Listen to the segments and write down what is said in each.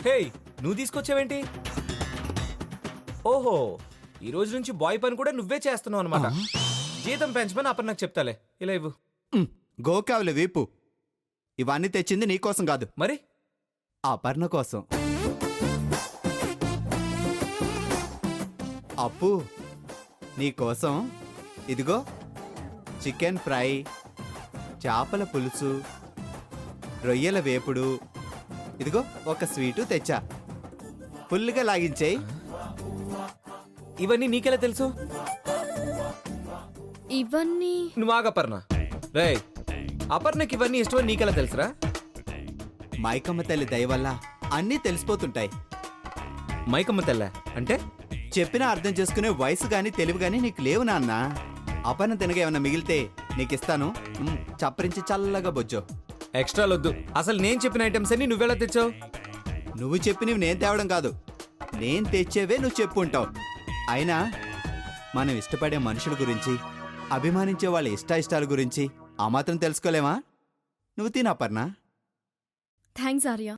హే, నువ్వు తీసుకొచ్చావేంటి? ఓహో, ఈ రోజు నుంచి బాయ్ పని కూడా నువ్వే చేస్తున్నావు అనమాట. జీతం పెంచమని అప్పుడు నాకు చెప్తాలే. ఇలా ఇవ్వు. గోకావులే వీపు. ఇవన్నీ తెచ్చింది నీకోసం కాదు, మరి అపర్ణ కోసం. అప్పు, నీకోసం ఇదిగో చికెన్ ఫ్రై, చేపల పులుసు, రొయ్యల వేపుడు, ఇదిగో ఒక స్వీటు తెచ్చా. ఫుల్గా లాగించేయి. ఇవన్నీ నీకెలా తెలుసు? ఇవన్నీ నువ్వు ఆగపర్ణ. రే, అపర్ణకి ఇవన్నీ ఇష్టమని నీకెలా తెలుసురా? మైకమ్మ తల్లి దయ వల్ల అన్నీ తెలిసిపోతుంటాయి. మైకమ్మ తెల్ల అంటే? చెప్పినా అర్థం చేసుకునే వయసు గాని తెలివి గాని నీకు లేవు నాన్న. అపర్ణ తినగా ఏమన్నా మిగిలితే నీకిస్తాను. చప్పరించి చల్లగా బొజ్జో. ఎక్స్ట్రాలు వద్దు. అసలు నేను చెప్పిన ఐటమ్స్ అన్ని నువ్వెలా తెచ్చావు? నువ్వు చెప్పినవి నేను తేవడం కాదు, నేను తెచ్చేవే నువ్వు చెప్పుంటావు. అయినా మనం ఇష్టపడే మనుషుల గురించి, అభిమానించే వాళ్ళ ఇష్టాయిష్టాల గురించి ఆ మాత్రం తెలుసుకోలేమా? నువ్వు తినపర్ణ. Thanks Arya.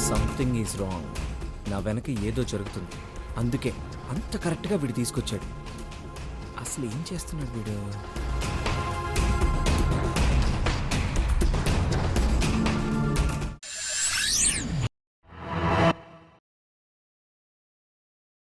Something is wrong. నా వెనక ఏదో జరుగుతుంది. అందుకే అంత కరెక్ట్గా వీడు తీసుకొచ్చాడు. అసలు ఏం చేస్తున్నాడు వీడు?